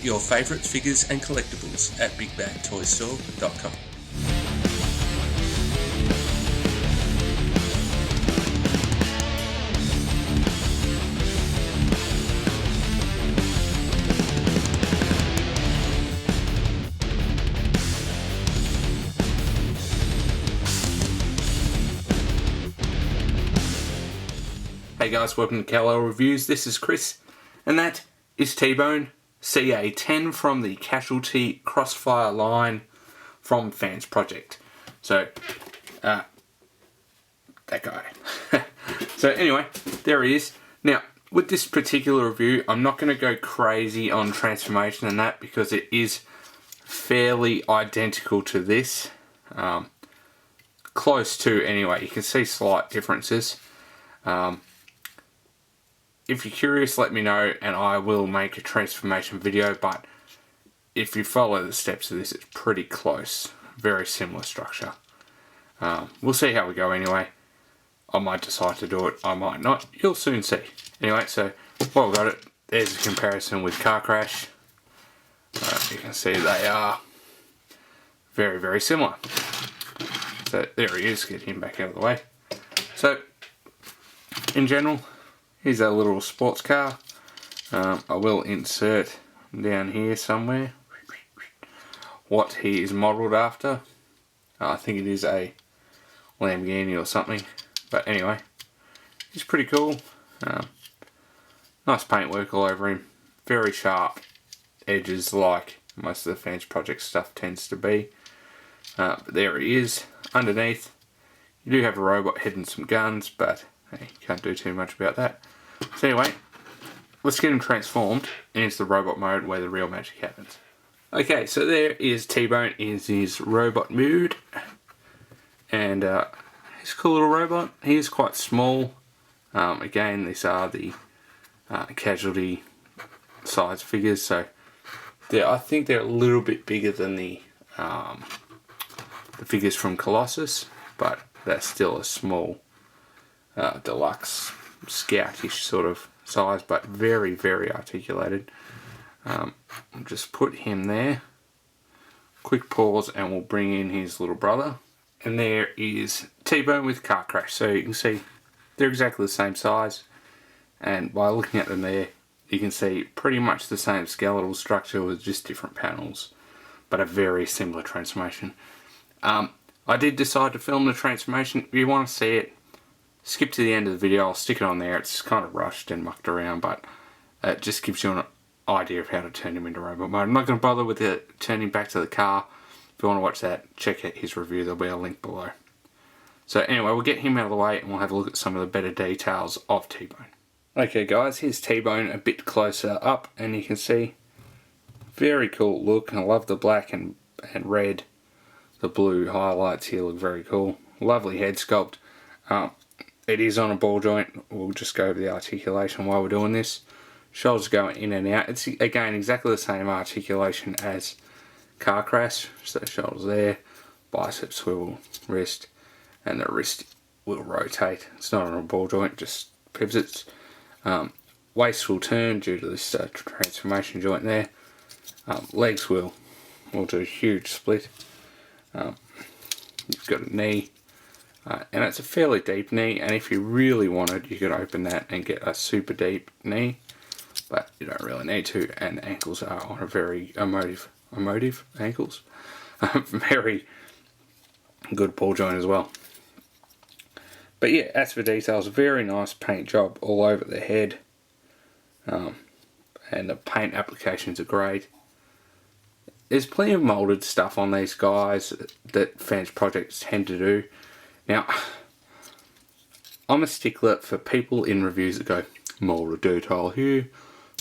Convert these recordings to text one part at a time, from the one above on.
your favourite figures and collectibles at bigbagtoystore.com. Hey guys, welcome to Cal Reviews. This is Chris, and that is T-Bone CA-10 from the Casualty Crossfire line from FansProject. So, that guy. So anyway, there he is. Now, with this particular review, I'm not going to go crazy on transformation and that because it is fairly identical to this. Close to anyway. You can see slight differences. If you're curious, let me know and I will make a transformation video, but if you follow the steps of this, it's pretty close. Very similar structure. We'll see how we go anyway. I might decide to do it, I might not. You'll soon see. Anyway, so while we've got it, there's a comparison with Car Crash. You can see they are very, very similar. So there he is, get him back out of the way. So, in general, here's a little sports car. I will insert down here somewhere what he is modelled after. I think it is a Lamborghini or something. But anyway, he's pretty cool. Nice paintwork all over him. Very sharp edges like most of the FansProject stuff tends to be. But there he is. Underneath, you do have a robot head and some guns, but hey, you can't do too much about that. So anyway, let's get him transformed into the robot mode where the real magic happens. Okay, so there is T-Bone in his robot mood. And he's a cool little robot. He is quite small. Again, these are the Casualty size figures, so I think they're a little bit bigger than the figures from Colossus, but that's still a small deluxe scoutish sort of size, but very, very articulated. I'll just put him there. Quick pause and we'll bring in his little brother. And there is T-Bone with Car Crash. So you can see they're exactly the same size. And by looking at them there, you can see pretty much the same skeletal structure with just different panels, but a very similar transformation. I did decide to film the transformation. If you want to see it, skip to the end of the video. I'll stick it on there. It's kind of rushed and mucked around, but it just gives you an idea of how to turn him into robot mode. I'm not going to bother with it turning back to the car. If you want to watch that, check out his review. There'll be a link below. So anyway, we'll get him out of the way and we'll have a look at some of the better details of T-Bone. Okay guys, here's T-Bone a bit closer up and you can see very cool look. I love the black and red. The blue highlights here look very cool. Lovely head sculpt. It is on a ball joint. We'll just go over the articulation while we're doing this. Shoulders going in and out. It's again exactly the same articulation as Car Crash. So shoulders there, bicep swivel, wrist, and the wrist will rotate. It's not on a ball joint, just pivots. Waist will turn due to this transformation joint there. Legs will do a huge split. You've got a knee. And it's a fairly deep knee, and if you really wanted, you could open that and get a super deep knee, but you don't really need to, and the ankles are on a very emotive ankles. Very good ball joint as well. But yeah, as for details, very nice paint job all over the head, and the paint applications are great. There's plenty of molded stuff on these guys that FansProject tend to do. Now, I'm a stickler for people in reviews that go, molded detail here,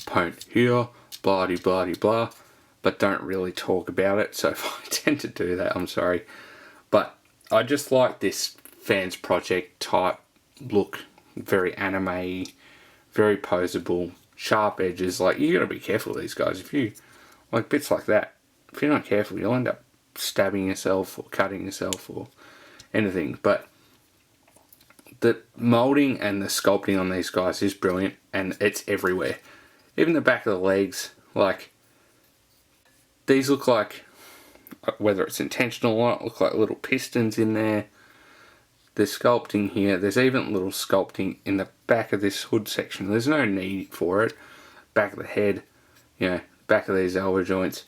paint here, blah de blah de blah, but don't really talk about it. So if I tend to do that, I'm sorry. But I just like this FansProject type look, very anime, very posable, sharp edges. Like, you gotta be careful with these guys. If you, like bits like that, if you're not careful, you'll end up stabbing yourself or cutting yourself or anything. But the moulding and the sculpting on these guys is brilliant, and it's everywhere. Even the back of the legs, like, these look like, whether it's intentional or not, look like little pistons in there. There's sculpting here. There's even little sculpting in the back of this hood section. There's no need for it. Back of the head, you know, back of these elbow joints.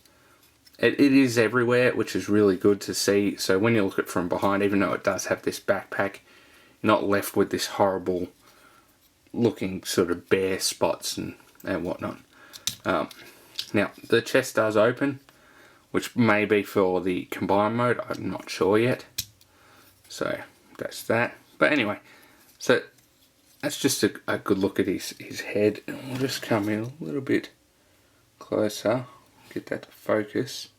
It is everywhere, which is really good to see. So when you look at it from behind, even though it does have this backpack, you're not left with this horrible looking sort of bare spots and whatnot. Now, the chest does open, which may be for the combine mode. I'm not sure yet. So that's that. But anyway, so that's just a good look at his head. And we'll just come in a little bit closer, get that to focus.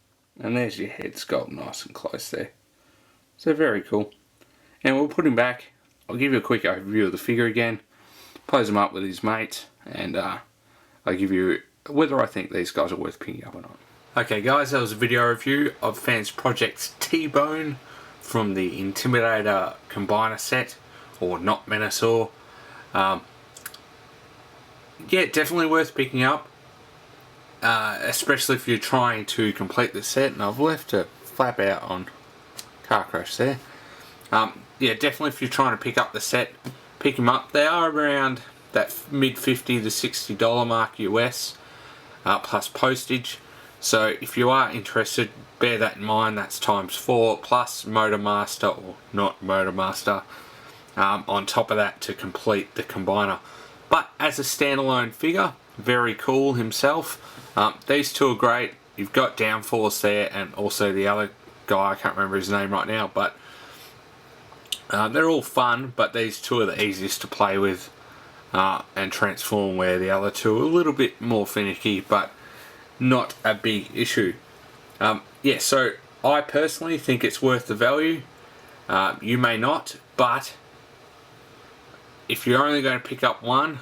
And there's your head sculpt nice and close there. So very cool. And we'll put him back. I'll give you a quick overview of the figure again. Pose him up with his mates. And I'll give you whether I think these guys are worth picking up or not. Okay guys, that was a video review of FansProject's T-Bone from the Intimidator Combiner set, or not Menasor. Yeah, definitely worth picking up, especially if you're trying to complete the set. And I've left a flap out on car crash there. Yeah, definitely if you're trying to pick up the set, pick them up. They are around that mid $50 to $60 mark US, plus postage. So if you are interested, bear that in mind. That's ×4 plus Motormaster or not Motormaster on top of that to complete the combiner. But as a standalone figure, very cool himself. These two are great. You've got Downforce there, and also the other guy, I can't remember his name right now, but they're all fun. But these two are the easiest to play with and transform, where the other two are a little bit more finicky, but not a big issue. Yeah, so I personally think it's worth the value. You may not, but if you're only going to pick up one,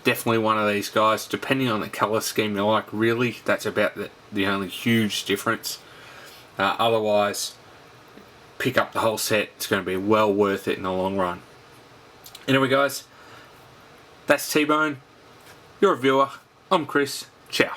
definitely one of these guys, depending on the colour scheme you like. Really, that's about the only huge difference. Otherwise, pick up the whole set. It's going to be well worth it in the long run. Anyway guys, that's T-Bone. You're a viewer. I'm Chris. Ciao.